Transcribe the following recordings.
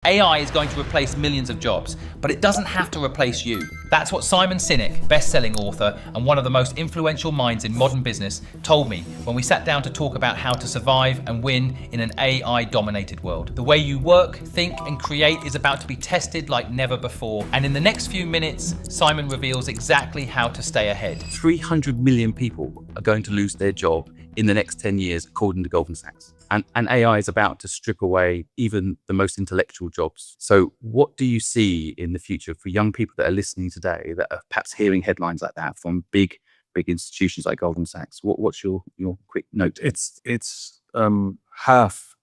AI is going to replace millions of jobs, but it doesn't have to replace you. That's what Simon Sinek, best-selling author and one of the most influential minds in modern business, told me when we sat down to talk about how to survive and win in an AI-dominated world. The way you work, think and create is about to be tested like never before, and in the next few minutes, Simon reveals exactly how to stay ahead. 300 million people are going to lose their job in the next 10 years, according to Goldman Sachs. And AI is about to strip away even the most intellectual jobs. So what do you see in the future for young people that are listening today that are perhaps hearing headlines like that from big institutions like Goldman Sachs? What's your quick note? It's half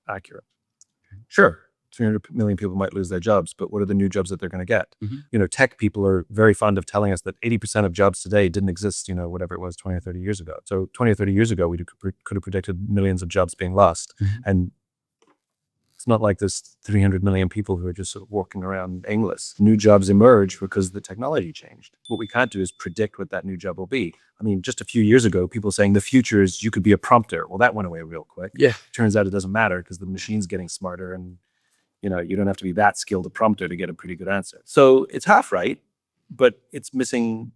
accurate. Sure, 300 million people might lose their jobs, but what are the new jobs that they're going to get? Mm-hmm. Tech people are very fond of telling us that 80% of jobs today didn't exist, whatever it was 20 or 30 years ago. So 20 or 30 years ago, we could have predicted millions of jobs being lost. Mm-hmm. And it's not like there's 300 million people who are just sort of walking around aimless. New jobs emerge because the technology changed. What we can't do is predict what that new job will be. I mean, just a few years ago, people saying the future is you could be a prompter. Well, that went away real quick. Yeah. Turns out it doesn't matter because the machine's getting smarter and you don't have to be that skilled a prompter to get a pretty good answer. So it's half right, but it's missing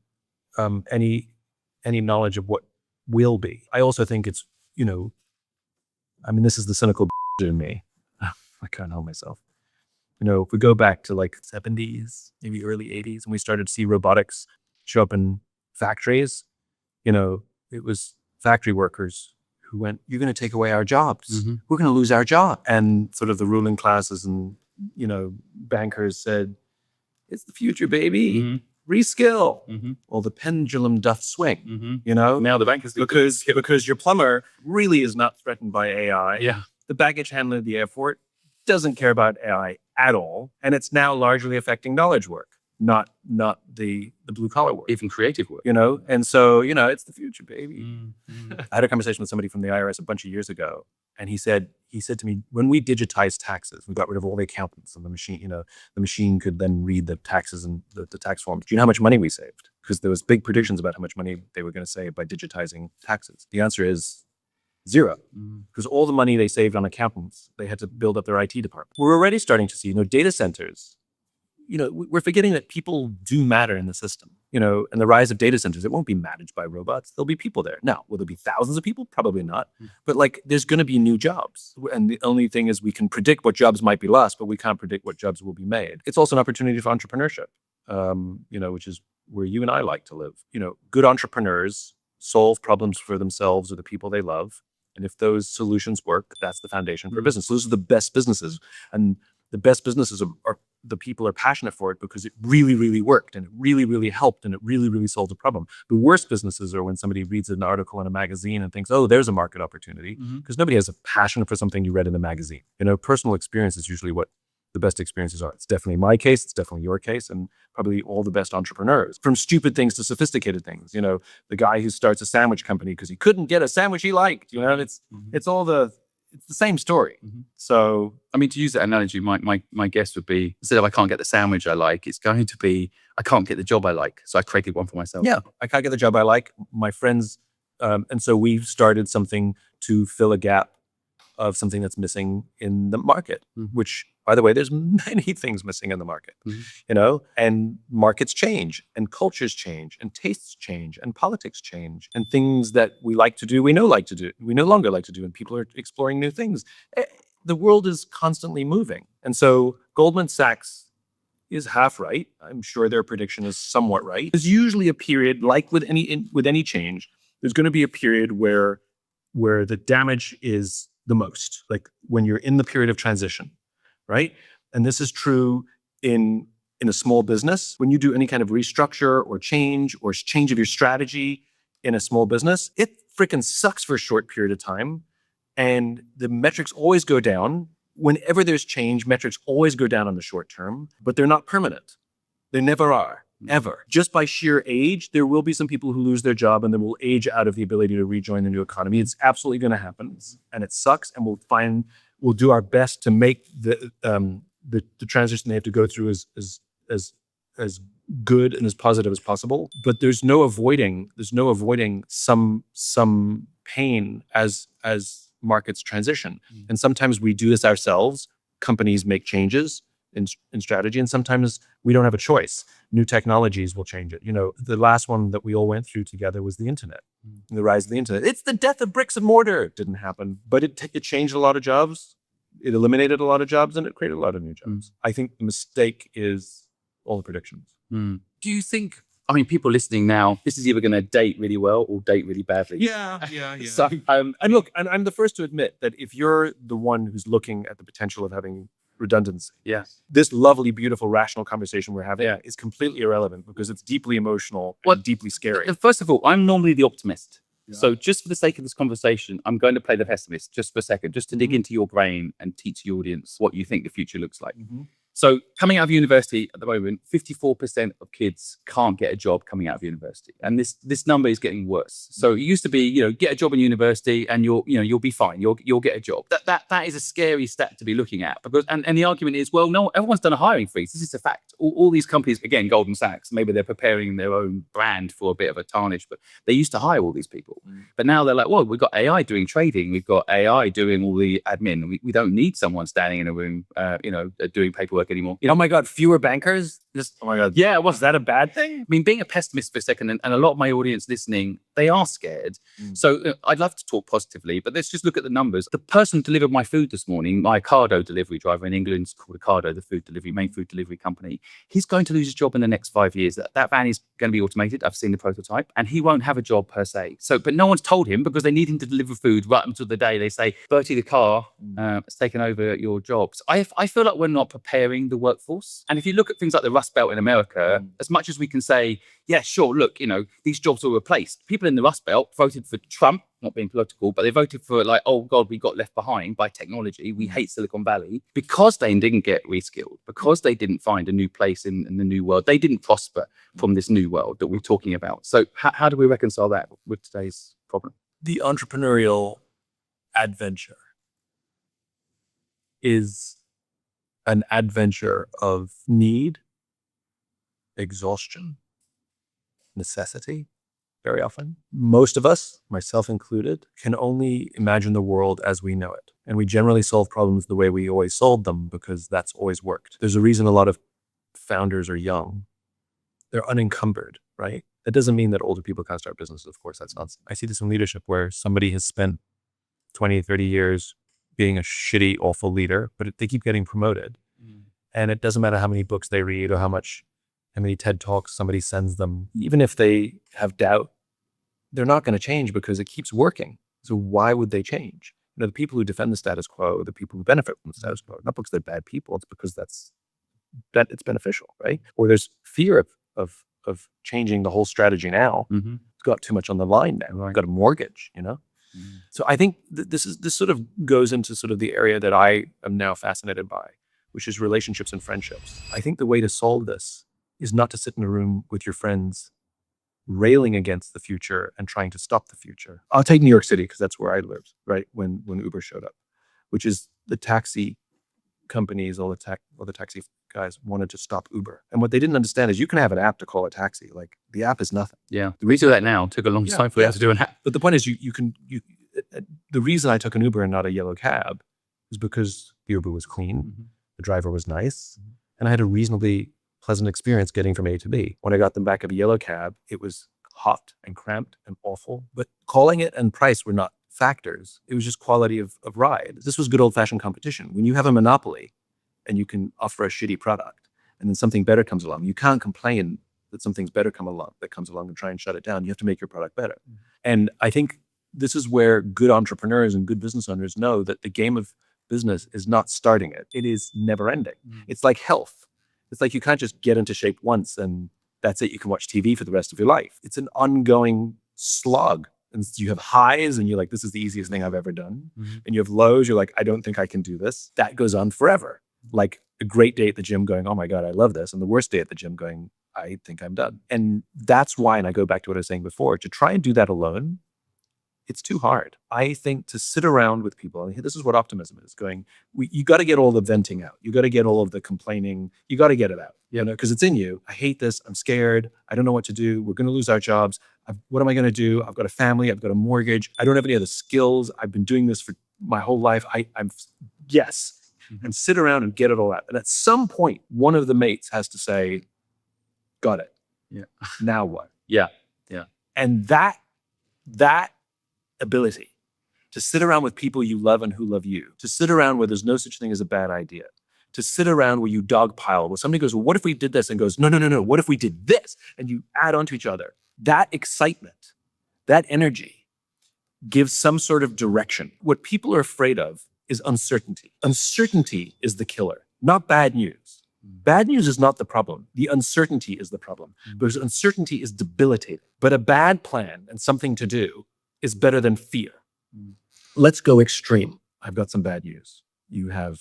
any knowledge of what will be. I also think it's, this is the cynical in me. I can't help myself. If we go back to like 70s, maybe early 80s, and we started to see robotics show up in factories, it was factory workers who went, you're going to take away our jobs. Mm-hmm. We're going to lose our job. And sort of the ruling classes and, bankers said, it's the future, baby. Mm-hmm. Reskill. Mm-hmm. Well, the pendulum doth swing, Mm-hmm. Now the bankers because your plumber really is not threatened by AI. Yeah. The baggage handler at the airport doesn't care about AI at all. And it's now largely affecting knowledge work, not the blue collar work. Even creative work. And so, it's the future, baby. Mm-hmm. I had a conversation with somebody from the IRS a bunch of years ago, and he said to me, when we digitized taxes, we got rid of all the accountants and the machine, the machine could then read the taxes and the tax forms. Do you know how much money we saved? Because there was big predictions about how much money they were going to save by digitizing taxes. The answer is zero, because all the money they saved on accountants, they had to build up their IT department. We're already starting to see, data centers. We're forgetting that people do matter in the system, and the rise of data centers, it won't be managed by robots. There'll be people there. Now, will there be thousands of people? Probably not. But there's going to be new jobs. And the only thing is we can predict what jobs might be lost, but we can't predict what jobs will be made. It's also an opportunity for entrepreneurship, which is where you and I like to live. Good entrepreneurs solve problems for themselves or the people they love. And if those solutions work, that's the foundation for business. Those are the best businesses. And the best businesses are the people are passionate for it because it really, really worked and it really, really helped and it really, really solved a problem. The worst businesses are when somebody reads an article in a magazine and thinks, oh, there's a market opportunity, because nobody has a passion for something you read in a magazine. Personal experience is usually what the best experiences are. It's definitely my case. It's definitely your case, and probably all the best entrepreneurs, from stupid things to sophisticated things. The guy who starts a sandwich company because he couldn't get a sandwich he liked. It's the same story. So, to use that analogy, my guess would be, instead of I can't get the sandwich I like, it's going to be I can't get the job I like. So I created one for myself. Yeah, I can't get the job I like. My friends, and so we've started something to fill a gap of something that's missing in the market, which, by the way, there's many things missing in the market, and markets change and cultures change and tastes change and politics change and things that we like to do, we no longer like to do, and people are exploring new things. The world is constantly moving. And so Goldman Sachs is half right. I'm sure their prediction is somewhat right. There's usually a period, like with any change, there's going to be a period where the damage is the most, like when you're in the period of transition, right? And this is true in a small business. When you do any kind of restructure or change of your strategy in a small business, it freaking sucks for a short period of time. And the metrics always go down. Whenever there's change, metrics always go down on the short term, but they're not permanent. They never are. Ever. Just by sheer age, there will be some people who lose their job and then will age out of the ability to rejoin the new economy. It's absolutely going to happen, and it sucks. And we'll do our best to make the transition they have to go through as good and as positive as possible. But there's no avoiding some pain as markets transition. And sometimes we do this ourselves companies make changes in strategy, and sometimes we don't have a choice. New technologies will change it. The last one that we all went through together was the internet, the rise of the internet. It's the death of bricks and mortar. It didn't happen, but it changed a lot of jobs. It eliminated a lot of jobs, and it created a lot of new jobs. I think the mistake is all the predictions. Do you think, people listening now, this is either going to date really well or date really badly? Yeah. So, And look, and I'm the first to admit that if you're the one who's looking at the potential of having redundancy, this lovely, beautiful, rational conversation we're having is completely irrelevant because it's deeply emotional and deeply scary. First of all, I'm normally the optimist. So just for the sake of this conversation, I'm going to play the pessimist just for a second, just to dig into your brain and teach the audience what you think the future looks like. So coming out of university at the moment, 54% of kids can't get a job coming out of university. And this number is getting worse. So it used to be, get a job in university and you'll be fine. You'll get a job. That is a scary stat to be looking at because, and the argument is, well, no, everyone's done a hiring freeze. This is a fact. All these companies, again, Goldman Sachs, maybe they're preparing their own brand for a bit of a tarnish, but they used to hire all these people. But now they're like, well, we've got AI doing trading. We've got AI doing all the admin. We don't need someone standing in a room, doing paperwork anymore. Oh my God, fewer bankers? Oh my God. Yeah, Was that a bad thing? being a pessimist for a second, and a lot of my audience listening, they are scared. So I'd love to talk positively, but let's just look at the numbers. The person who delivered my food this morning, my Ocado delivery driver in England, it's called Ocado, the main food delivery company. He's going to lose his job in the next 5 years. That van is going to be automated. I've seen the prototype, and he won't have a job per se. So, but no one's told him because they need him to deliver food right until the day they say, Bertie, the car has taken over your jobs. I feel like we're not preparing the workforce. And if you look at things like the Rust Belt in America, as much as we can say, yeah, sure, look, these jobs were replaced. People in the Rust Belt voted for Trump, not being political, but they voted for like, oh God, we got left behind by technology. We hate Silicon Valley because they didn't get reskilled, because they didn't find a new place in the new world. They didn't prosper from this new world that we're talking about. So how do we reconcile that with today's problem? The entrepreneurial adventure is an adventure of need, exhaustion, necessity. Very often, most of us, myself included, can only imagine the world as we know it. And we generally solve problems the way we always solved them because that's always worked. There's a reason a lot of founders are young. They're unencumbered, right? That doesn't mean that older people can't start businesses. Of course, that's nonsense. I see this in leadership where somebody has spent 20, 30 years being a shitty, awful leader, but they keep getting promoted. And it doesn't matter how many books they read or how many TED Talks somebody sends them. Even if they have doubt, they're not going to change because it keeps working. So why would they change? The people who defend the status quo, the people who benefit from the status quo, not because they're bad people, it's because that it's beneficial, right? Or there's fear of changing the whole strategy now. It's got too much on the line now. I've got a mortgage, So I think this sort of goes into sort of the area that I am now fascinated by, which is relationships and friendships. I think the way to solve this is not to sit in a room with your friends railing against the future and trying to stop the future. I'll take New York City because that's where I lived, right? When Uber showed up, which is the taxi companies, all the taxi guys wanted to stop Uber. And what they didn't understand is you can have an app to call a taxi. Like the app is nothing. Yeah, we do that now. It took a long time for us to do an app. But the point is the reason I took an Uber and not a yellow cab is because the Uber was clean, the driver was nice, and I had a reasonably pleasant experience getting from A to B. When I got them back of a yellow cab, it was hot and cramped and awful. But calling it and price were not factors. It was just quality of ride. This was good old-fashioned competition. When you have a monopoly and you can offer a shitty product and then something better comes along, you can't complain that something's better comes along and try and shut it down. You have to make your product better. And I think this is where good entrepreneurs and good business owners know that the game of business is not starting it. It is never ending. It's like health. It's like you can't just get into shape once and that's it. You can watch TV for the rest of your life. It's an ongoing slog. And you have highs and you're like, this is the easiest thing I've ever done. And you have lows, you're like, I don't think I can do this. That goes on forever. Like a great day at the gym going, oh my God, I love this. And the worst day at the gym going, I think I'm done. And that's why, and I go back to what I was saying before, to try and do that alone, it's too hard. I think to sit around with people, and this is what optimism is, going, you got to get all the venting out. You got to get all of the complaining. You got to get it out, because it's in you. I hate this. I'm scared. I don't know what to do. We're going to lose our jobs. What am I going to do? I've got a family. I've got a mortgage. I don't have any other skills. I've been doing this for my whole life. Yes, and sit around and get it all out. And at some point, one of the mates has to say, got it. Yeah. Now what? Yeah. And that ability to sit around with people you love and who love you, to sit around where there's no such thing as a bad idea, to sit around where you dogpile, where somebody goes, well, what if we did this? And goes, no, what if we did this? And you add on to each other. That excitement, that energy gives some sort of direction. What people are afraid of is uncertainty. Uncertainty is the killer, not bad news. Bad news is not the problem. The uncertainty is the problem, because uncertainty is debilitating. But a bad plan and something to do is better than fear. Let's go extreme. I've got some bad news. You have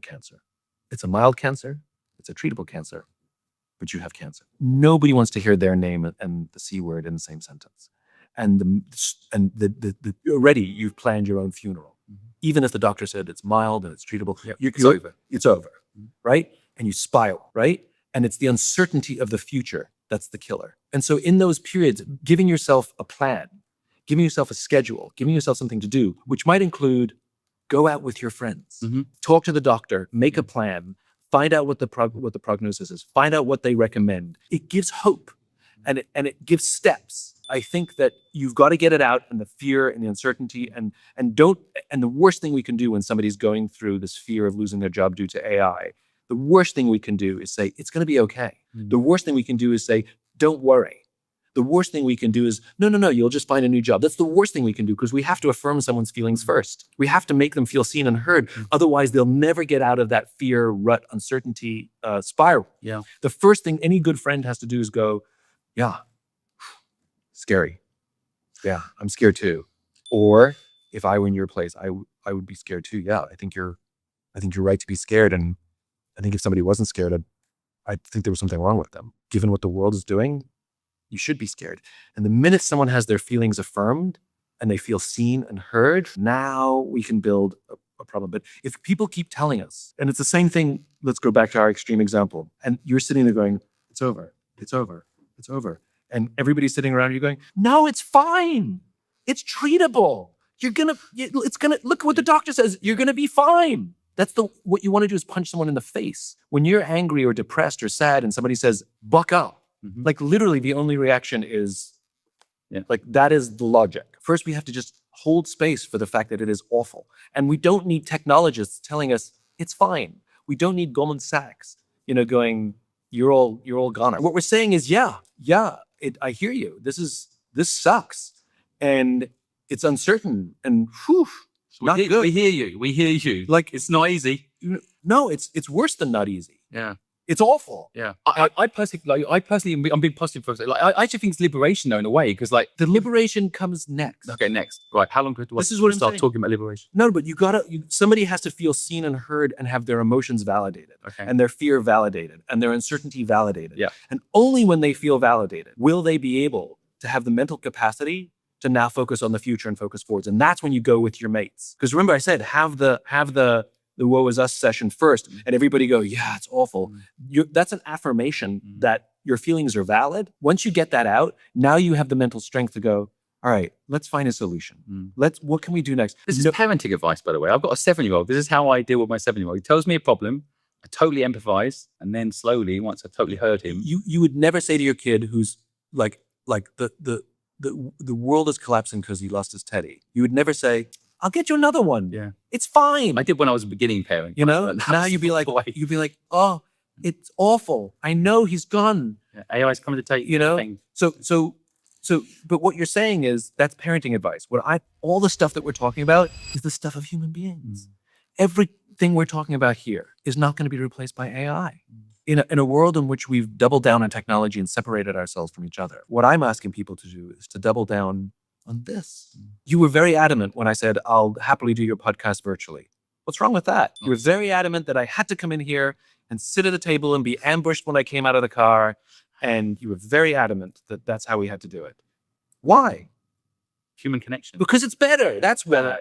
cancer. It's a mild cancer. It's a treatable cancer, but you have cancer. Nobody wants to hear their name and the C word in the same sentence. And already you've planned your own funeral. Even if the doctor said it's mild and it's treatable, It's over. It's over, right? And you spiral, right? And it's the uncertainty of the future that's the killer. And so in those periods, giving yourself a plan, giving yourself a schedule, giving yourself something to do, which might include go out with your friends, talk to the doctor, make a plan, find out what the prognosis is, find out what they recommend. It gives hope and it gives steps. I think that you've got to get it out, and the fear and the uncertainty and the worst thing we can do when somebody's going through this fear of losing their job due to AI, the worst thing we can do is say, it's going to be okay. The worst thing we can do is say, don't worry. The worst thing we can do is, no, you'll just find a new job. That's the worst thing we can do, because we have to affirm someone's feelings first. We have to make them feel seen and heard. Otherwise, they'll never get out of that fear, rut, uncertainty spiral. Yeah. The first thing any good friend has to do is go, yeah, scary. Yeah, I'm scared too. Or if I were in your place, I would be scared too. Yeah, I think you're right to be scared. And I think if somebody wasn't scared, I'd think there was something wrong with them. Given what the world is doing, you should be scared. And the minute someone has their feelings affirmed and they feel seen and heard, now we can build a problem. But if people keep telling us, and it's the same thing, let's go back to our extreme example, and you're sitting there going, it's over, it's over, it's over. And everybody's sitting around you going, no, it's fine. It's treatable. Look what the doctor says, you're gonna be fine. What you want to do is punch someone in the face. When you're angry or depressed or sad and somebody says, buck up, like literally the only reaction is, like that is the logic. First, we have to just hold space for the fact that it is awful. And we don't need technologists telling us it's fine. We don't need Goldman Sachs, going, you're all goner. What we're saying is, I hear you. This sucks. And it's uncertain and not good. We hear you. Like, it's not easy. No, it's worse than not easy. Yeah. It's awful. Yeah. I personally, I'm being positive for it. Like, I actually think it's liberation though, in a way, because like The liberation comes next. Okay, next. Right. How long do I This is what I'm start saying. talking about liberation? No, but somebody has to feel seen and heard and have their emotions validated, Okay. and their fear validated, and their uncertainty validated. Yeah. And only when they feel validated will they be able to have the mental capacity to now focus on the future and focus forwards. And that's when you go with your mates. Because remember, I said have the woe is us session first, and everybody go, yeah, it's awful. That's an affirmation that your feelings are valid. Once you get that out, now you have the mental strength to go, all right, let's find a solution. What can we do next? This is parenting advice, by the way. I've got a 7-year-old. This is how I deal with my 7-year-old. He tells me a problem. I totally empathize. And then slowly, once I've totally heard him. You would never say to your kid who's like the world is collapsing because he lost his teddy. You would never say, I'll get you another one. Yeah. It's fine. I did when I was a beginning parent. Now you'd be like, oh, it's awful. I know he's gone. Yeah, AI's coming to take thing. So, but what you're saying is that's parenting advice. All the stuff that we're talking about is the stuff of human beings. Everything we're talking about here is not going to be replaced by AI. In a world in which we've doubled down on technology and separated ourselves from each other, what I'm asking people to do is to double down on this. You were very adamant when I said, I'll happily do your podcast virtually. What's wrong with that? You were very adamant that I had to come in here and sit at the table and be ambushed when I came out of the car. And you were very adamant that that's how we had to do it. Why? Human connection. Because it's better. That's why.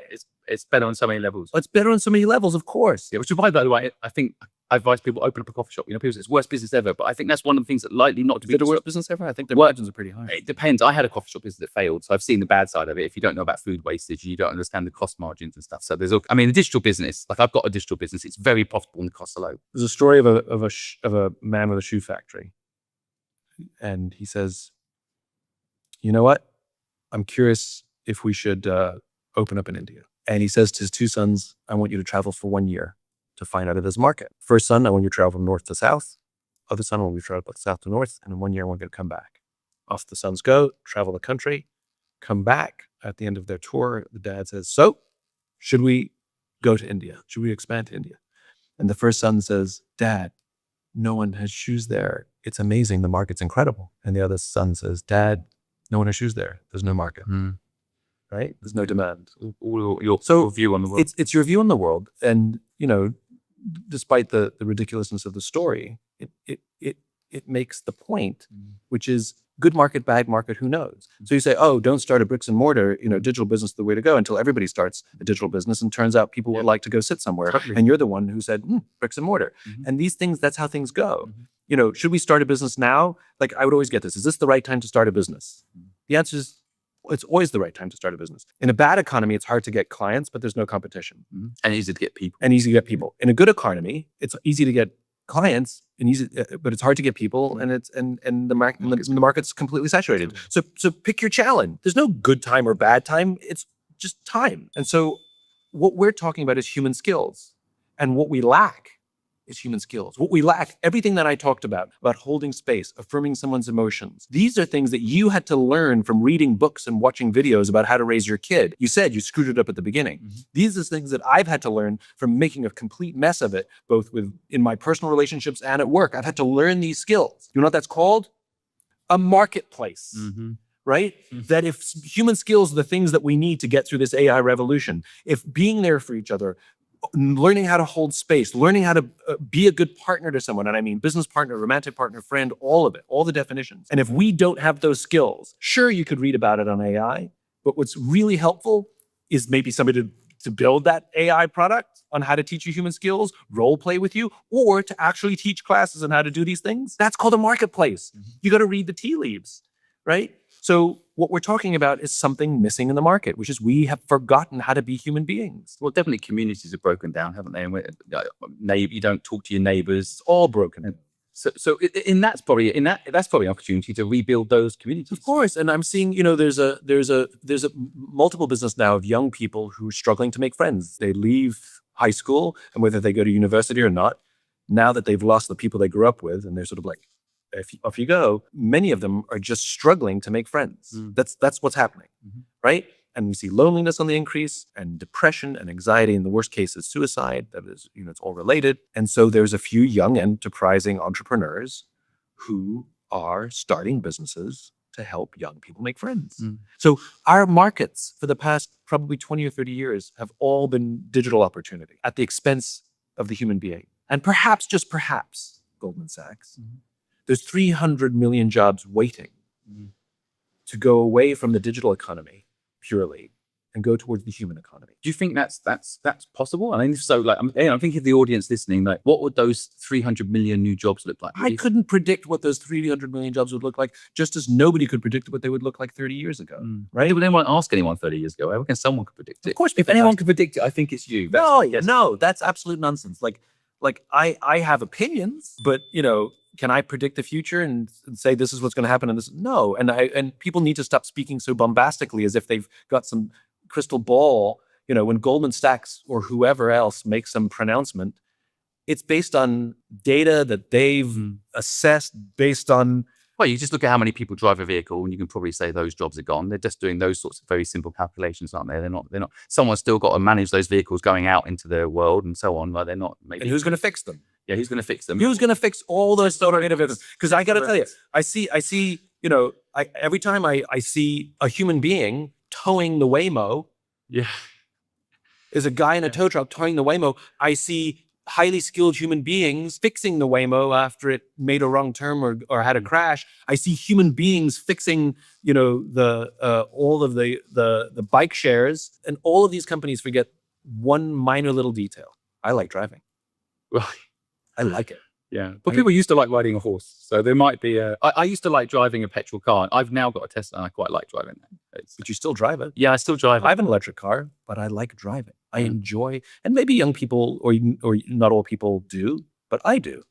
It's better on so many levels. It's better on so many levels, of course. Yeah, which is why, by the way, I think I advise people open up a coffee shop. You know, people say it's the worst business ever, but I think that's one of the things that likely not to Is be it a worst business ever? I think their Well, margins are pretty high. It depends. I had a coffee shop business that failed, so I've seen the bad side of it. If you don't know about food wastage, you don't understand the cost margins and stuff. So there's, I mean, the digital business. Like I've got a digital business. It's very profitable and the costs are low. There's a story of a man with a shoe factory, and he says, "You know what? I'm curious if we should open up in India." And he says to his two sons, "I want you to travel for 1 year to find out if there's a market. First son, I want you to travel from north to south. Other son, I want you to travel from south to north. And in 1 year, I want you to come back." Off the sons go, travel the country, come back. At the end of their tour, the dad says, "So, should we go to India? Should we expand to India?" And the first son says, "Dad, no one has shoes there. It's amazing. The market's incredible." And the other son says, "Dad, no one has shoes there. There's no market." Right? There's no demand. All your view on the world. It's your view on the world. And, you know, despite the ridiculousness of the story, it makes the point, which is good market, bad market, who knows? So you say, oh, don't start a bricks and mortar, you know, digital business is the way to go, until everybody starts a digital business and turns out people would like to go sit somewhere. Totally. And you're the one who said, bricks and mortar. And these things, that's how things go. You know, should we start a business now? Like I would always get this. Is this the right time to start a business? The answer is, it's always the right time to start a business. In a bad economy, it's hard to get clients, but there's no competition. And easy to get people. And easy to get people. In a good economy, it's easy to get clients and easy, but it's hard to get people, and the market's completely saturated. So pick your challenge. There's no good time or bad time. It's just time. And so what we're talking about is human skills, and what we lack is human skills. What we lack, everything that I talked about holding space, affirming someone's emotions. These are things that you had to learn from reading books and watching videos about how to raise your kid. You said you screwed it up at the beginning. These are things that I've had to learn from making a complete mess of it, both in my personal relationships and at work. I've had to learn these skills. You know what that's called? A marketplace. Right? That if human skills are the things that we need to get through this AI revolution, if being there for each other, learning how to hold space, learning how to be a good partner to someone, and I mean business partner, romantic partner, friend, all of it, all the definitions. And if we don't have those skills, sure, you could read about it on AI, but what's really helpful is maybe somebody to build that AI product on how to teach you human skills, role play with you, or to actually teach classes on how to do these things. That's called a marketplace. You got to read the tea leaves, right? So what we're talking about is something missing in the market, which is we have forgotten how to be human beings. Well, definitely communities have broken down, haven't they? And you don't talk to your neighbors. It's all broken. So that's probably an opportunity to rebuild those communities. Of course, and I'm seeing, you know, there's a multiple business now of young people who are struggling to make friends. They leave high school, and whether they go to university or not, now that they've lost the people they grew up with, and they're sort of like, off you go, many of them are just struggling to make friends. That's what's happening, right? And we see loneliness on the increase, and depression and anxiety, in the worst case is suicide. That is, you know, it's all related. And so there's a few young enterprising entrepreneurs who are starting businesses to help young people make friends. So our markets for the past probably 20 or 30 years have all been digital opportunity at the expense of the human being. And perhaps, just perhaps, Goldman Sachs, there's 300 million jobs waiting to go away from the digital economy purely and go towards the human economy. Do you think that's possible? I mean, if so, like, I'm thinking of the audience listening, like, what would those 300 million new jobs look like? I couldn't predict what those 300 million jobs would look like, just as nobody could predict what they would look like 30 years ago, right? But they won't ask anyone 30 years ago. I reckon someone could predict it. Of course, If anyone can predict it, I think it's you. No, that's absolute nonsense. Like I have opinions, but, you know, can I predict the future and say this is what's going to happen? And this, no. And people need to stop speaking so bombastically as if they've got some crystal ball. You know, when Goldman Sachs or whoever else makes some pronouncement, it's based on data that they've assessed based on. Well, you just look at how many people drive a vehicle, and you can probably say those jobs are gone. They're just doing those sorts of very simple calculations, aren't they? They're not. Someone's still got to manage those vehicles going out into the world and so on. Like, they're not. Maybe. And who's going to fix them? Yeah, who's going to fix them? Who's going to fix all those sort of vehicles? Because I got to tell you, I see. You know, every time I see a human being towing the Waymo, is a guy in a tow truck towing the Waymo. I see highly skilled human beings fixing the Waymo after it made a wrong turn or had a crash. I see human beings fixing, you know, all of the bike shares, and all of these companies forget one minor little detail. I like driving. Right. I like it. Yeah, but people used to like riding a horse, so there might be I used to like driving a petrol car. I've now got a Tesla, and I quite like driving that. But you still drive it. Yeah, I still drive I it. have an electric car, but I like driving. I Yeah. enjoy, and maybe young people or not all people do, but I do.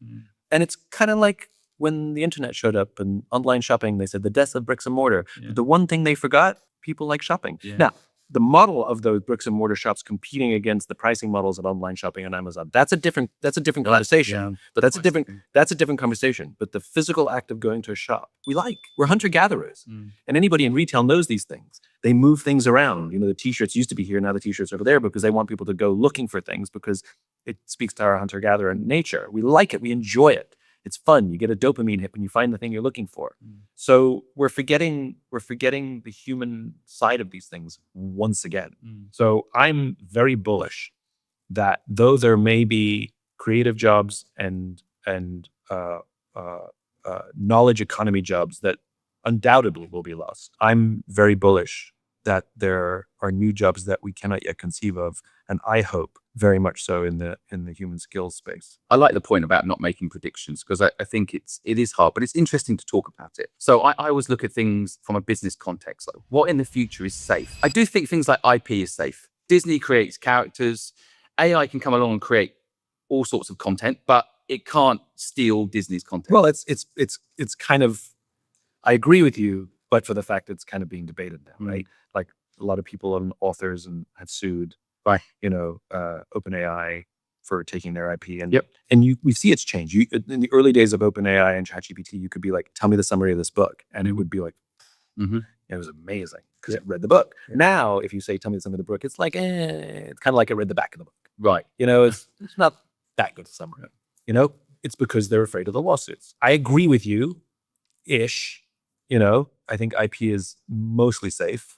And it's kind of like when the internet showed up and online shopping, they said the death of bricks and mortar. Yeah. But the one thing they forgot, people like shopping. Yeah. Now, the model of those bricks and mortar shops competing against the pricing models of online shopping on Amazon, that's a different conversation. Yeah. But that's a different conversation. But the physical act of going to a shop, we're hunter-gatherers. And anybody in retail knows these things. They move things around. You know, the t-shirts used to be here, now the t-shirts are over there because they want people to go looking for things because it speaks to our hunter-gatherer nature. We like it, we enjoy it. It's fun. You get a dopamine hit when you find the thing you're looking for. So we're forgetting the human side of these things once again. So I'm very bullish that though there may be creative jobs and knowledge economy jobs that undoubtedly will be lost, I'm very bullish that there are new jobs that we cannot yet conceive of, and I hope very much so in the human skills space. I like the point about not making predictions because I think it is hard, but it's interesting to talk about it. So I always look at things from a business context, like what in the future is safe. I do think things like IP is safe. Disney creates characters. AI can come along and create all sorts of content, but it can't steal Disney's content. Well, it's kind of, I agree with you, but for the fact it's kind of being debated now, right? Like a lot of people and authors and have sued, Right. OpenAI for taking their IP, and Yep. and we see it's changed. In the early days of OpenAI and ChatGPT, you could be like, "Tell me the summary of this book," and it would be like, it was amazing because it read the book. Now, if you say, "Tell me the summary of the book," it's like, it's kind of like I read the back of the book. Right. It's not that good a summary. It's because they're afraid of the lawsuits. I agree with you, ish. I think IP is mostly safe,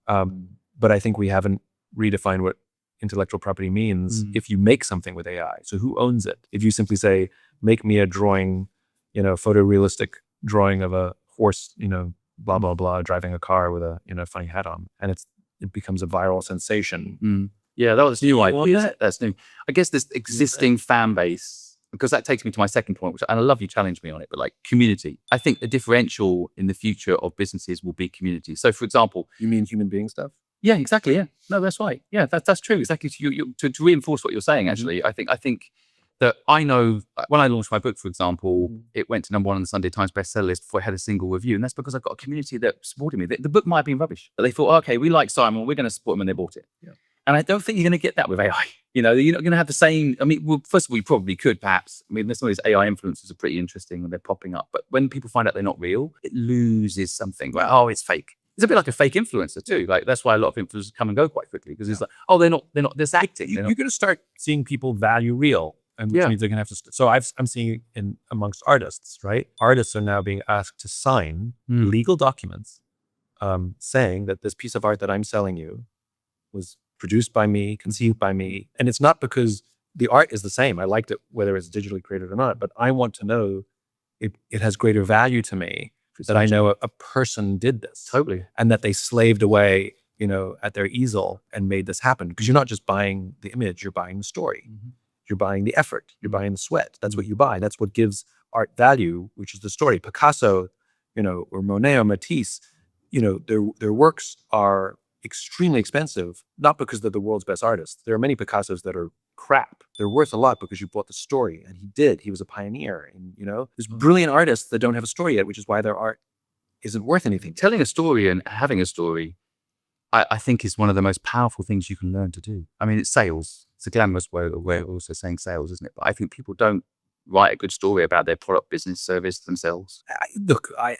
but I think we haven't redefined what intellectual property means if you make something with AI. So who owns it? If you simply say, make me a drawing, photorealistic drawing of a horse, blah, blah, blah, driving a car with a, funny hat on, and it becomes a viral sensation. Yeah, that was new. Yeah. That's new. I guess this existing fan base, because that takes me to my second point, and I love you challenge me on it, but like community. I think the differential in the future of businesses will be community. So for example, You mean human being stuff? yeah, exactly. Yeah, no, that's right. Yeah, that's true. Exactly. To reinforce what you're saying, actually, I think that I know when I launched my book, for example, it went to #1 on the Sunday Times bestseller list before it had a single review, and that's because I've got a community that supported me. The book might have been rubbish, but they thought, okay, we like Simon, we're going to support him, and they bought it. Yeah. And I don't think you're going to get that with AI. You're not going to have the same. I mean, well, first of all, you probably could, perhaps. I mean, some of these AI influencers are pretty interesting when they're popping up, but when people find out they're not real, it loses something. Like, oh, it's fake. It's a bit like a fake influencer too. Like that's why a lot of influencers come and go quite quickly because it's like, oh, they're not this acting. You're going to start seeing people value real, and which means they're going to have to. So I'm seeing it in amongst artists, right? Artists are now being asked to sign legal documents saying that this piece of art that I'm selling you was produced by me, conceived by me, and it's not because the art is the same. I liked it whether it's digitally created or not, but I want to know it has greater value to me that I know a person did this. Totally. And that they slaved away, at their easel and made this happen. Because you're not just buying the image, you're buying the story. You're buying the effort. You're buying the sweat. That's what you buy. That's what gives art value, which is the story. Picasso, or Monet or Matisse, their works are extremely expensive, not because they're the world's best artists. There are many Picassos that are crap. They're worth a lot because you bought the story, and he was a pioneer. And there's brilliant artists that don't have a story yet, which is why their art isn't worth anything. Telling a story and having a story, I think is one of the most powerful things you can learn to do. I mean, it's sales. It's a glamorous way of also saying sales, isn't it? But I think people don't write a good story about their product, business, service themselves.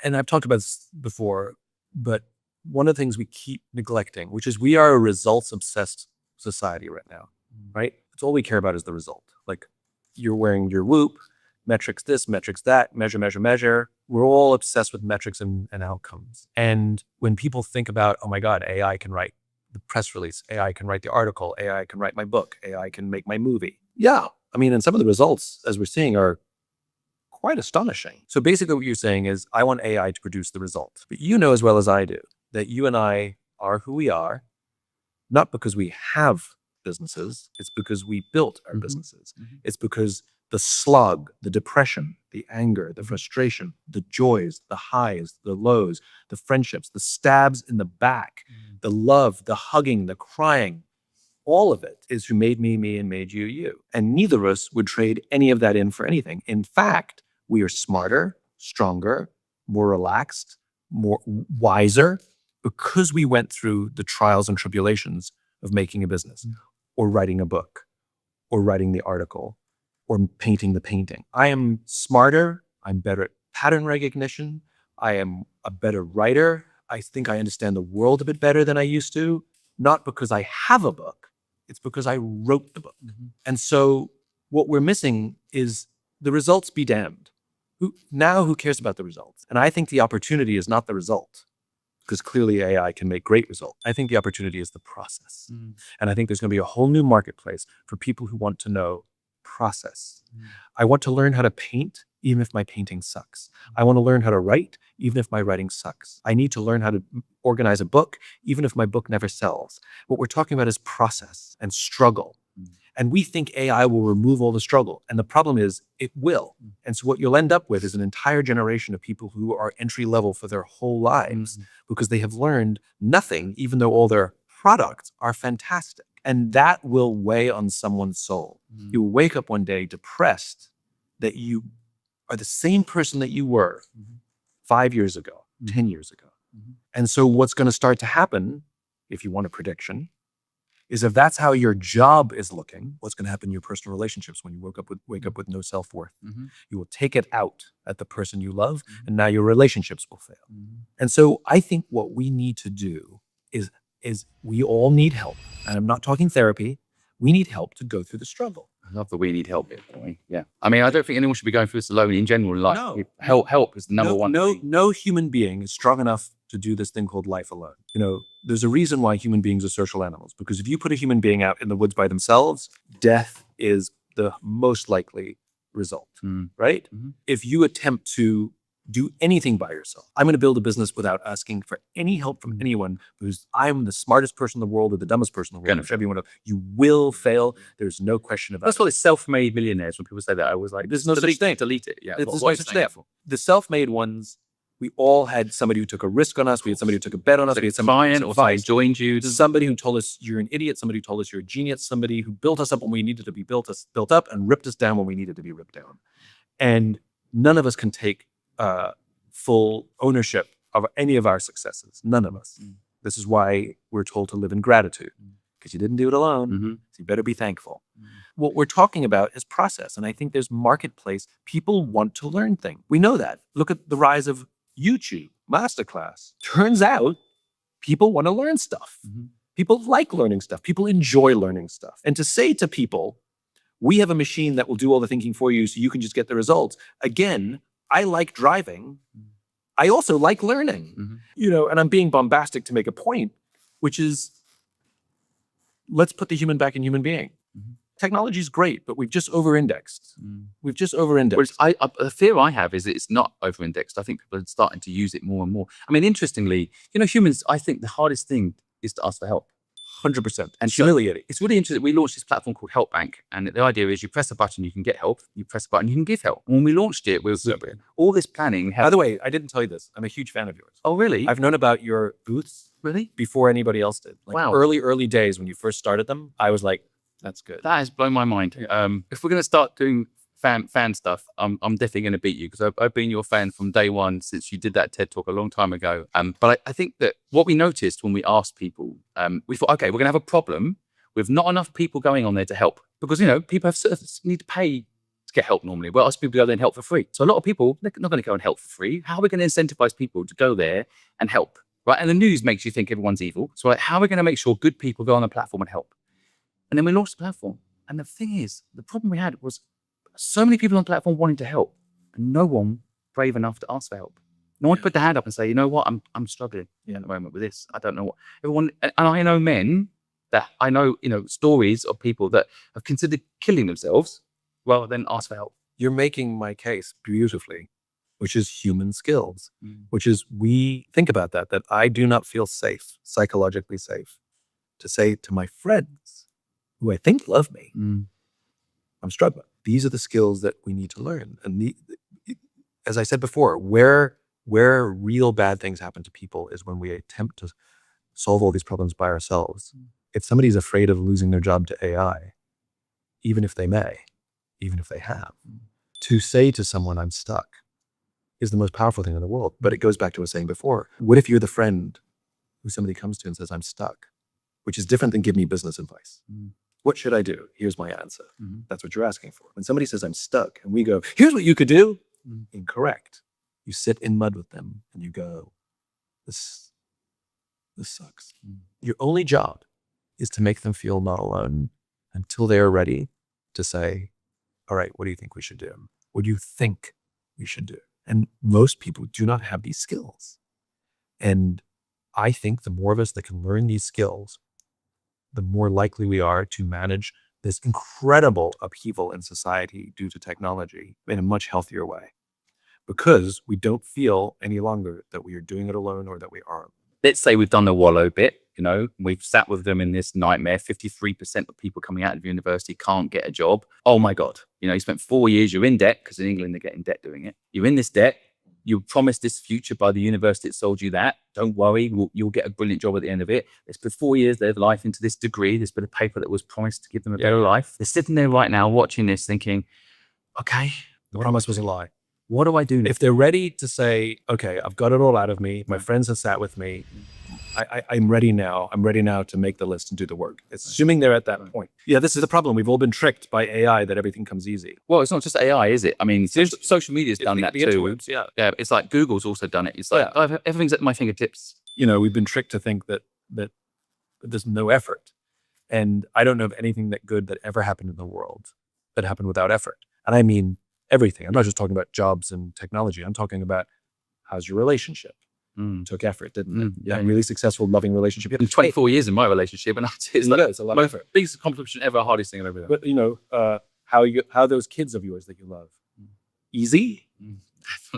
And I've talked about this before, but one of the things we keep neglecting, which is we are a results-obsessed society right now, right? It's all we care about is the result. Like you're wearing your Whoop, metrics this, metrics that, measure, measure, measure. We're all obsessed with metrics and outcomes. And when people think about, oh my God, AI can write the press release, AI can write the article, AI can write my book, AI can make my movie. Yeah. I mean, and some of the results, as we're seeing, are quite astonishing. So basically what you're saying is, I want AI to produce the result. But you know as well as I do that you and I are who we are, not because we have businesses, it's because we built our businesses. It's because the slog, the depression, the anger, the frustration, the joys, the highs, the lows, the friendships, the stabs in the back, the love, the hugging, the crying, all of it is who made me, me, and made you, you. And neither of us would trade any of that in for anything. In fact, we are smarter, stronger, more relaxed, more wiser, because we went through the trials and tribulations of making a business, or writing a book, or writing the article, or painting the painting. I am smarter. I'm better at pattern recognition. I am a better writer. I think I understand the world a bit better than I used to, not because I have a book. It's because I wrote the book. And so what we're missing is the results be damned. Who cares about the results? And I think the opportunity is not the result, because clearly AI can make great results. I think the opportunity is the process. And I think there's going to be a whole new marketplace for people who want to know process. I want to learn how to paint, even if my painting sucks. I want to learn how to write, even if my writing sucks. I need to learn how to organize a book, even if my book never sells. What we're talking about is process and struggle. And we think AI will remove all the struggle. And the problem is it will. And so what you'll end up with is an entire generation of people who are entry level for their whole lives because they have learned nothing, even though all their products are fantastic. And that will weigh on someone's soul. You will wake up one day depressed that you are the same person that you were 5 years ago, 10 years ago. And so what's going to start to happen, if you want a prediction, is if that's how your job is looking, what's going to happen in your personal relationships when you wake up with no self-worth? You will take it out at the person you love, and now your relationships will fail. And so I think what we need to do is we all need help. And I'm not talking therapy. We need help to go through the struggle. I love that we need help here, don't we? Yeah. I mean, I don't think anyone should be going through this alone in general. Like, No. help is the number one thing. No human being is strong enough to do this thing called life alone. You know, there's a reason why human beings are social animals, because if you put a human being out in the woods by themselves, death is the most likely result, right? If you attempt to do anything by yourself, I'm going to build a business without asking for any help from anyone, because I'm the smartest person in the world or the dumbest person in the world. Whichever you want to, you will fail. There's no question about it. That's what it's self-made millionaires. When people say that, I was like, There's no such thing. Delete it. Yeah. There's no such thing. The self-made ones, we all had somebody who took a risk on us. We had somebody who took a bet on us. We had somebody client or somebody joined you. Somebody who told us you're an idiot. Somebody who told us you're a genius. Somebody who built us up when we needed to be built up, and ripped us down when we needed to be ripped down. And none of us can take full ownership of any of our successes. None of us. This is why we're told to live in gratitude, because you didn't do it alone. So you better be thankful. What we're talking about is process. And I think there's marketplace. People want to learn things. We know that. Look at the rise of YouTube, Masterclass. Turns out people want to learn stuff. People like learning stuff. People enjoy learning stuff. And to say to people, we have a machine that will do all the thinking for you so you can just get the results. Again, I like driving. I also like learning, you know, and I'm being bombastic to make a point, which is, let's put the human back in human being. Technology is great, but we've just over-indexed. We've just over-indexed. Whereas the fear I have is that it's not over-indexed. I think people are starting to use it more and more. I mean, interestingly, you know, humans, I think the hardest thing is to ask for help. 100%. And humiliating. It's really interesting. We launched this platform called Help Bank. And the idea is you press a button, you can get help. You press a button, you can give help. And when we launched it, we were all this planning. By the way, I didn't tell you this. I'm a huge fan of yours. Oh, really? I've known about your booths before anybody else did. Like early days when you first started them, I was like, that's good. That has blown my mind. If we're going to start doing fan stuff, I'm definitely going to beat you, because I've been your fan from day one since you did that TED Talk a long time ago. But I think that what we noticed when we asked people, we thought, okay, we're going to have a problem with not enough people going on there to help, because, you know, people need to pay to get help normally. Well, ask people to go there and help for free. So a lot of people, they're not going to go and help for free. How are we going to incentivize people to go there and help? Right? And the news makes you think everyone's evil. So like, how are we going to make sure good people go on the platform and help? And then we launched the platform. And the thing is, the problem we had was so many people on the platform wanting to help, and no one brave enough to ask for help. No one put their hand up and say, you know what, I'm struggling at the moment with this. I don't know what. Everyone, and I know men that I know, you know, stories of people that have considered killing themselves rather than ask for help. You're making my case beautifully, which is human skills, which is, we think about that I do not feel safe, psychologically safe, to say to my friends who I think love me, I'm struggling. these are the skills that we need to learn. And as I said before, where real bad things happen to people is when we attempt to solve all these problems by ourselves. If somebody's afraid of losing their job to AI, even if they have, to say to someone, I'm stuck, is the most powerful thing in the world. But it goes back to what I was saying before. What if you're the friend who somebody comes to and says, I'm stuck, which is different than give me business advice. What should I do? Here's my answer. That's what you're asking for. When somebody says, I'm stuck, and we go, here's what you could do. Incorrect. You sit in mud with them and you go, this sucks. Your only job is to make them feel not alone until they are ready to say, all right, what do you think we should do? What do you think we should do? And most people do not have these skills. And I think the more of us that can learn these skills, the more likely we are to manage this incredible upheaval in society due to technology in a much healthier way. Because we don't feel any longer that we are doing it alone or that we are. Let's say we've done the wallow bit, we've sat with them in this nightmare. 53% of people coming out of university can't get a job. Oh my God. You spent 4 years, you're in debt, because in England they get in debt doing it. You're in this debt. You're promised this future by the university that sold you that. Don't worry, you'll get a brilliant job at the end of it. They put 4 years of their life into this degree, this bit of paper that was promised to give them a better life. They're sitting there right now watching this thinking, okay, The promise was a lie. what do I do now? If they're ready to say, okay, I've got it all out of me, my friends have sat with me, I'm ready now. I'm ready now to make the list and do the work. Assuming they're at that point. Yeah, this is the problem. We've all been tricked by AI that everything comes easy. Well, it's not just AI, is it? I mean, social media's done that The too. interwebs, yeah. Yeah, it's like Google's also done it. It's like everything's at my fingertips. We've been tricked to think that there's no effort. And I don't know of anything that good that ever happened in the world that happened without effort. And I mean everything. I'm not just talking about jobs and technology. I'm talking about how's your relationship. Took effort, didn't it? Yeah, That really successful, loving relationship. In 24 years in my relationship, and it's like It's a lot of effort. biggest accomplishment ever, hardest thing I've ever done. But how those kids of yours that you love, easy?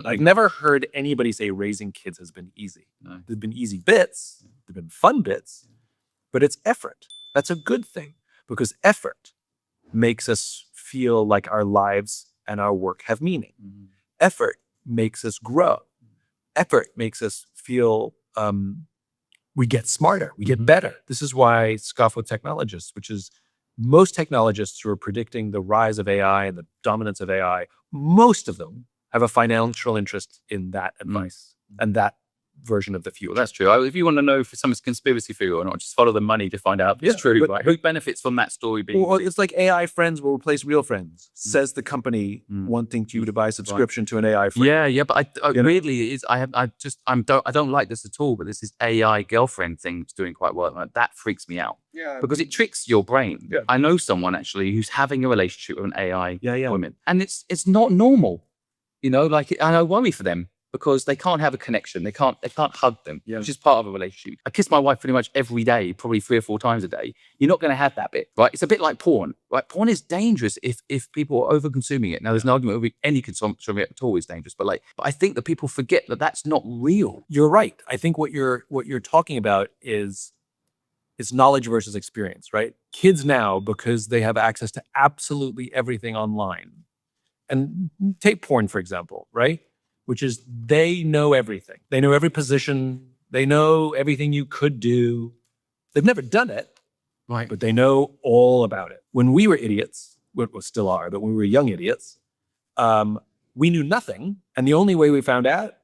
I've never heard anybody say raising kids has been easy. No. There've been easy bits, there've been fun bits, but it's effort. That's a good thing because effort makes us feel like our lives and our work have meaning. Effort makes us grow. Effort makes us feel we get smarter, we get better. This is why scoff with technologists, which is most technologists who are predicting the rise of AI and the dominance of AI, most of them have a financial interest in that advice and that version of the future. Well, that's true. If you want to know if someone's conspiracy theory or not, just follow the money to find out if it's true. but- Right? Who benefits from that story being? Well, it's like AI friends will replace real friends, says the company wanting you to buy a subscription to an AI friend. Yeah, but I You know? weirdly it is. I don't like this at all. But this AI girlfriend thing is doing quite well. Like, that freaks me out because it tricks your brain. Yeah. I know someone actually who's having a relationship with an AI Yeah. woman, and it's not normal. And I worry for them because they can't have a connection. They can't hug them, which is part of a relationship. I kiss my wife pretty much every day, probably 3 or 4 times a day. You're not going to have that bit, right? It's a bit like porn, right? Porn is dangerous if people are over consuming it. Now, there's an argument over any consumption of it at all is dangerous, but I think that people forget that that's not real. You're right. I think what you're talking about is knowledge versus experience, right? Kids now, because they have access to absolutely everything online. And take porn, for example, right? Which is they know everything. They know every position. They know everything you could do. They've never done it, Right. but they know all about it. When we were idiots, well, still are, but when we were young idiots, we knew nothing. And the only way we found out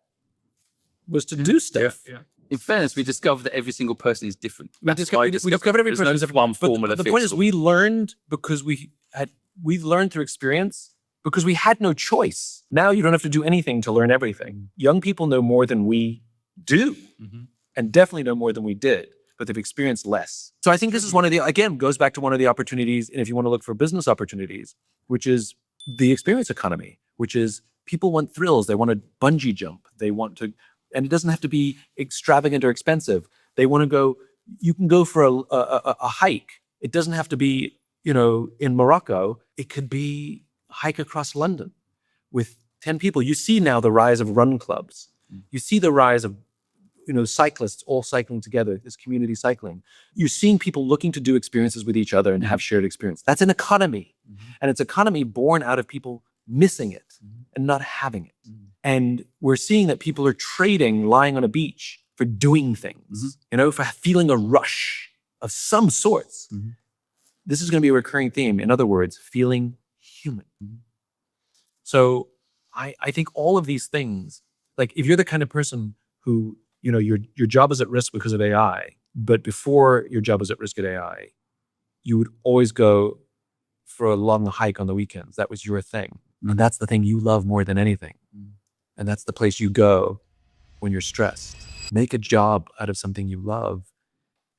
was to do stuff. In fairness, we discovered that every single person is different. We discovered every person. There's no one formula. But the point is, we learned because we learned through experience because we had no choice. Now you don't have to do anything to learn everything. Young people know more than we do, and definitely know more than we did, but they've experienced less. So I think this is goes back to one of the opportunities, and if you want to look for business opportunities, which is the experience economy, which is people want thrills. They want to bungee jump. They want to, and it doesn't have to be extravagant or expensive. They want to go, you can go for a hike. It doesn't have to be, in Morocco. It could be a hike across London with 10 people. You see now the rise of run clubs. You see the rise of, cyclists all cycling together, this community cycling. You're seeing people looking to do experiences with each other and have shared experience. That's an economy. And it's economy born out of people missing it and not having it. And we're seeing that people are trading lying on a beach for doing things, for feeling a rush of some sorts. This is going to be a recurring theme. In other words, feeling human. So I think all of these things, like if you're the kind of person who, your job is at risk because of AI, but before your job was at risk at AI, you would always go for a long hike on the weekends. That was your thing. And that's the thing you love more than anything. And that's the place you go when you're stressed. Make a job out of something you love.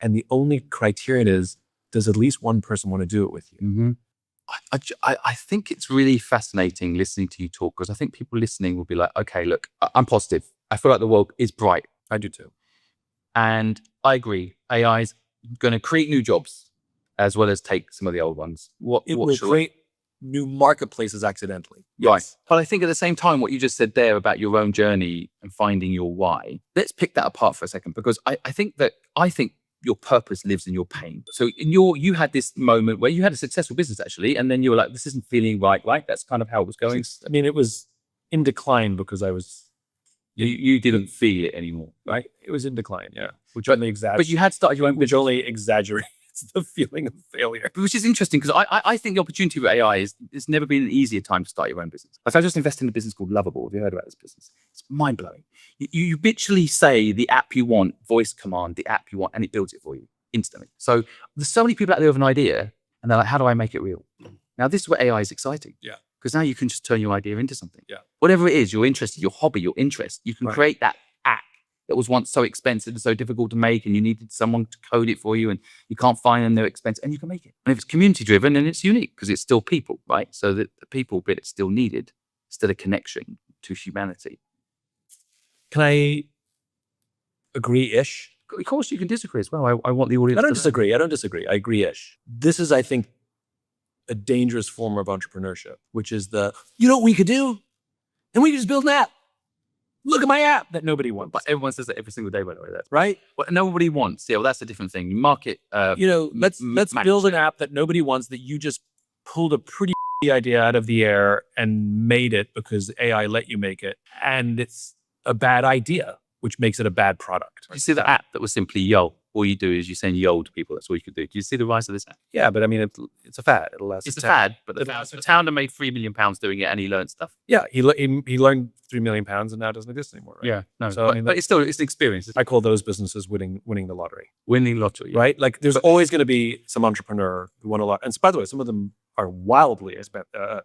And the only criterion is, does at least one person want to do it with you? I think it's really fascinating listening to you talk, because I think people listening will be like, okay, look, I'm positive. I feel like the world is bright. I do too. And I agree. AI is going to create new jobs as well as take some of the old ones. It will create new marketplaces accidentally. Right. But I think at the same time, what you just said there about your own journey and finding your why, let's pick that apart for a second, because I think your purpose lives in your pain. So you had this moment where you had a successful business actually, and then you were like, this isn't feeling right? That's kind of how it was going. I mean, it was in decline because I was... You didn't feel it anymore, right? It was in decline, yeah. But you had started your own which only exaggerates the feeling of failure. Which is interesting, because I think the opportunity with AI is, it's never been an easier time to start your own business. Like I just invested in a business called Lovable. Have you heard about this business? It's mind blowing. You literally say the app you want, voice command, the app you want, and it builds it for you instantly. So there's so many people out there with an idea, and they're like, how do I make it real? Now this is where AI is exciting. Yeah. Because now you can just turn your idea into something. Yeah. Whatever it is, your interest, your hobby, your interest, you can create that app that was once so expensive and so difficult to make, and you needed someone to code it for you, and you can't find them, they're expensive, and you can make it. And if it's community driven, then it's unique because it's still people, right? So that the people bit is still needed, still a connection to humanity. Can I agree-ish? Of course, you can disagree as well. I want the audience. I don't disagree. I agree-ish. This is, I think, a dangerous form of entrepreneurship, which is you know what we could do? And we could just build an app. Look at my app that nobody wants. But everyone says that every single day, by the way. That's right. What nobody wants. Yeah, well, that's a different thing. Market. Let's build an app that nobody wants, that you just pulled a pretty idea out of the air and made it because AI let you make it. And it's a bad idea, which makes it a bad product. You see the app that was simply yo. All you do is you send yo to people. That's all you could do. Do you see the rise of this app? Yeah, but I mean, it's a fad. It'll last. It's a fad, but the founder made £3 million doing it, and he learned stuff. Yeah, he learned £3 million, and now it doesn't exist anymore. Right? Yeah, no. So but it's an experience. I call those businesses winning the lottery. Winning lottery, yeah. Right? Like there's always going to be some entrepreneur who won a lot. And by the way, some of them are wildly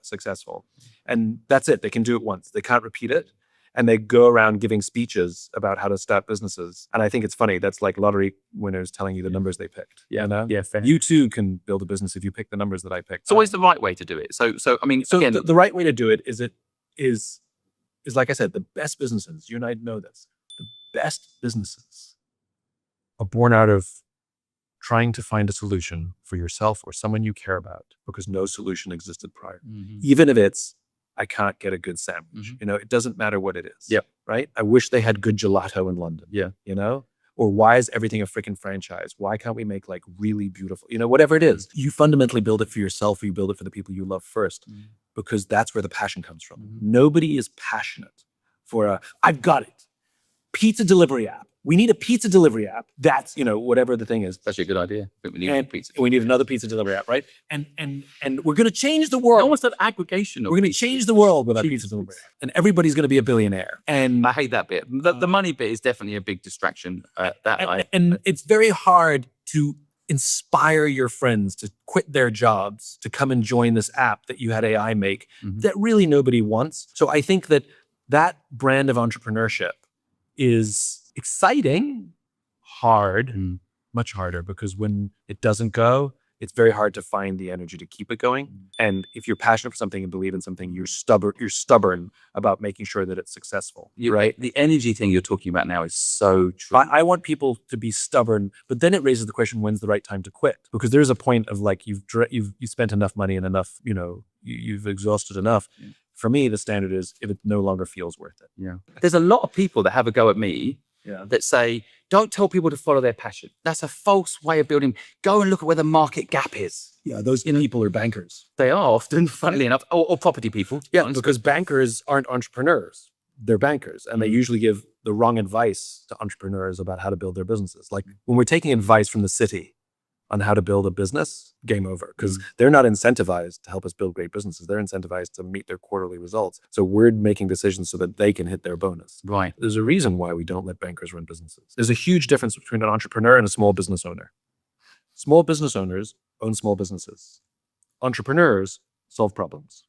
successful, and that's it. They can do it once. They can't repeat it. And they go around giving speeches about how to start businesses. And I think it's funny. That's like lottery winners telling you the numbers they picked. Yeah, you know? Yeah, fair. You too can build a business if you pick the numbers that I picked. It's always the right way to do it. So I mean, again, the right way to do it is like I said, the best businesses, you and I know this, the best businesses are born out of trying to find a solution for yourself or someone you care about because no solution existed prior. Mm-hmm. Even if it's, I can't get a good sandwich. Mm-hmm. It doesn't matter what it is. Yep. Right? I wish they had good gelato in London. Yeah. Or why is everything a freaking franchise? Why can't we make like really beautiful, whatever it is. You fundamentally build it for yourself or you build it for the people you love first because that's where the passion comes from. Mm-hmm. Nobody is passionate for I've got it. Pizza delivery app. We need a pizza delivery app. That's, whatever the thing is. That's actually a good idea. We need pizza. We need another pizza delivery app, right? And we're going to change the world. Almost an aggregation. We're going to change the world with our pizza delivery app. And everybody's going to be a billionaire. And I hate that bit. The money bit is definitely a big distraction. And it's very hard to inspire your friends to quit their jobs to come and join this app that you had AI make that really nobody wants. So I think that brand of entrepreneurship is exciting, hard, much harder, because when it doesn't go, it's very hard to find the energy to keep it going. And if you're passionate for something and believe in something, you're stubborn about making sure that it's successful, right? The energy thing you're talking about now is so true. I want people to be stubborn, but then it raises the question, when's the right time to quit? Because there's a point of like, you've spent enough money and enough, you've exhausted enough. Yeah. For me, the standard is if it no longer feels worth it. Yeah. There's a lot of people that have a go at me that say, don't tell people to follow their passion. That's a false way of building. Go and look at where the market gap is. Yeah, those people are bankers. They are often, funnily enough, or property people. Yeah, because bankers aren't entrepreneurs. They're bankers, and they usually give the wrong advice to entrepreneurs about how to build their businesses. Like when we're taking advice from the city on how to build a business, game over, because they're not incentivized to help us build great businesses. They're incentivized to meet their quarterly results. So we're making decisions so that they can hit their bonus. Right. There's a reason why we don't let bankers run businesses. There's a huge difference between an entrepreneur and a small business owner. Small business owners own small businesses. Entrepreneurs solve problems.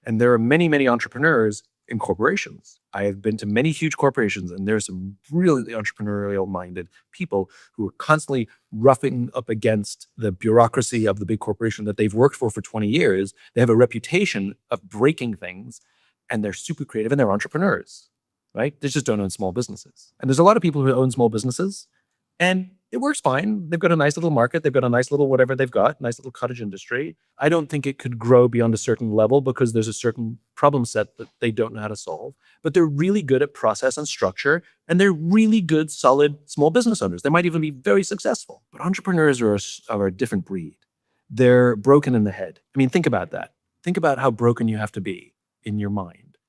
And there are many, many entrepreneurs in corporations. I have been to many huge corporations, and there's some really entrepreneurial-minded people who are constantly roughing up against the bureaucracy of the big corporation that they've worked for 20 years. They have a reputation of breaking things, and they're super creative, and they're entrepreneurs, right? They just don't own small businesses. And there's a lot of people who own small businesses, and it works fine. They've got a nice little market. They've got a nice little whatever they've got, nice little cottage industry. I don't think it could grow beyond a certain level because there's a certain problem set that they don't know how to solve. But they're really good at process and structure, and they're really good, solid small business owners. They might even be very successful. But entrepreneurs are a different breed. They're broken in the head. I mean, think about that. Think about how broken you have to be in your mind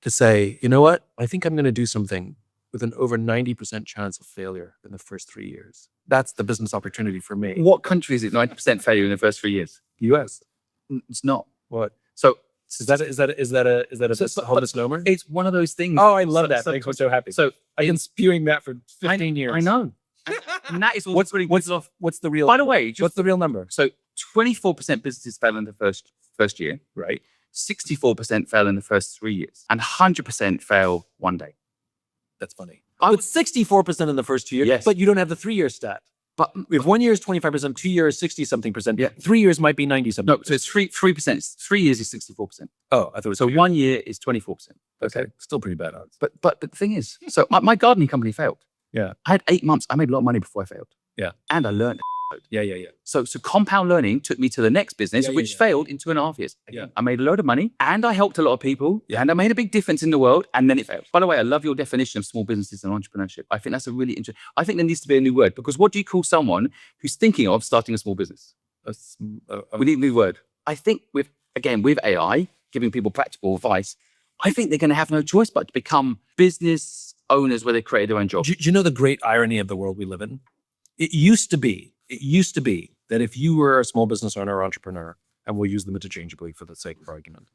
to say, you know what? I think I'm going to do something with an over 90% chance of failure in the first 3 years. That's the business opportunity for me. What country is it 90% failure in the first 3 years? US. It's not. What? So Is that a whole misnomer? it's one of those things. Oh, I love that. Makes me so happy. So I've been spewing that for 15 years. I know. And that is What's really what's the real? By the way, what's the real number? so 24% businesses fail in the first year, Right. 64% fail in the first 3 years, and 100% fail one day. That's funny. I But 64% in the first 2 years. Yes. But you don't have the 3-year stat. But If 1 year is 25%, 2 years 60-something%. Yeah. 3 years might be 90-something. no, so it's 3%. 3 years is 64%. Oh, I thought it was So 1 year is 24%. okay. Still pretty bad odds. But the thing is, so my gardening company failed. Yeah. I had 8 months. I made a lot of money before I failed. Yeah. And I learned. Yeah. So compound learning took me to the next business, Yeah, yeah, which yeah. failed in 2.5 years. Yeah. I made a load of money, and I helped a lot of people, Yeah. and I made a big difference in the world, and then it failed. By the way, I love your definition of small businesses and entrepreneurship. I think that's a really interesting. I think there needs to be a new word, because what do you call someone who's thinking of starting a small business? We need a new word. I think with AI giving people practical advice, I think they're going to have no choice but to become business owners where they create their own job. Do you know the great irony of the world we live in? It used to be that if you were a small business owner or entrepreneur, and we'll use them interchangeably for the sake of argument,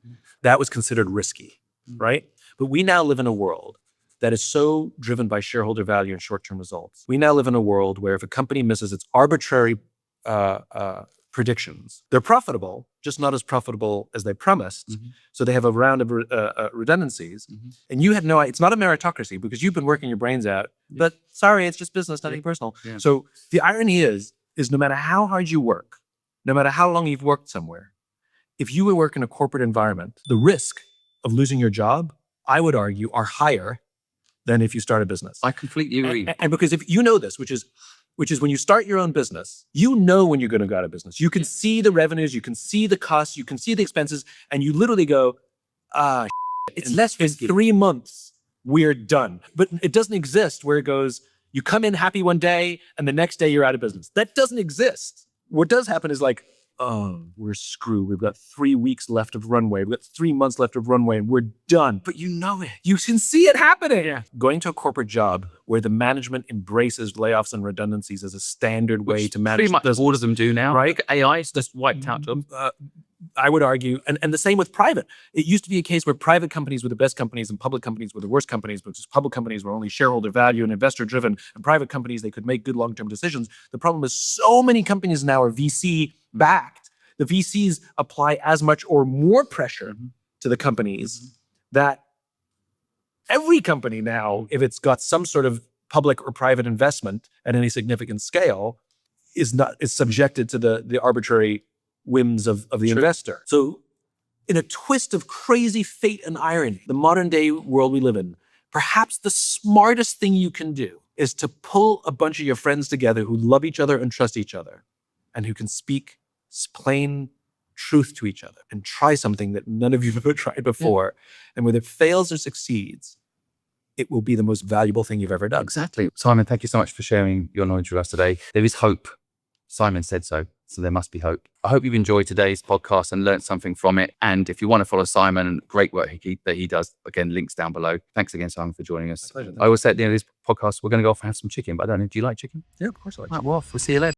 that was considered risky, right? But we now live in a world that is so driven by shareholder value and short-term results. We now live in a world where if a company misses its arbitrary predictions, they're profitable, just not as profitable as they promised. Mhm. So they have a round of redundancies. Mhm. And you had no, it's not a meritocracy because you've been working your brains out, but sorry, it's just business, nothing personal. Yeah. So the irony is no matter how hard you work, no matter how long you've worked somewhere, if you would work in a corporate environment, the risk of losing your job, I would argue, are higher than if you start a business. I completely agree. And because if you know this, which is when you start your own business, you know when you're going to go out of business. You can see the revenues, you can see the costs, you can see the expenses, and you literally go, it's less risky. In 3 months, we're done. But it doesn't exist where it goes, you come in happy one day and the next day you're out of business. That doesn't exist. What does happen is like, oh, we're screwed. We've got 3 weeks left of runway. We've got 3 months left of runway and we're done. But you know it. You can see it happening. Yeah. Going to a corporate job where the management embraces layoffs and redundancies as a standard way to manage pretty much this. all of them do now. Right. AI is just wiped out jobs. I would argue, and the same with private. It used to be a case where private companies were the best companies and public companies were the worst companies because public companies were only shareholder value and investor driven, and private companies, they could make good long-term decisions. The problem is so many companies now are VC backed. The VCs apply as much or more pressure to the companies that every company now, if it's got some sort of public or private investment at any significant scale, is subjected to the arbitrary whims of the investor. So in a twist of crazy fate and irony, the modern day world we live in, perhaps the smartest thing you can do is to pull a bunch of your friends together who love each other and trust each other and who can speak plain truth to each other and try something that none of you have ever tried before. And whether it fails or succeeds, it will be the most valuable thing you've ever done. Exactly. Simon, thank you so much for sharing your knowledge with us today. There is hope Simon said so there must be hope. I hope you've enjoyed today's podcast and learned something from it. And if you want to follow Simon, great work that he does, again, links down below. Thanks again, Simon, for joining us. My pleasure. I always say at the end of this podcast, we're going to go off and have some chicken, but I don't know, do you like chicken? Yeah, of course I like Right, well, we'll see you later.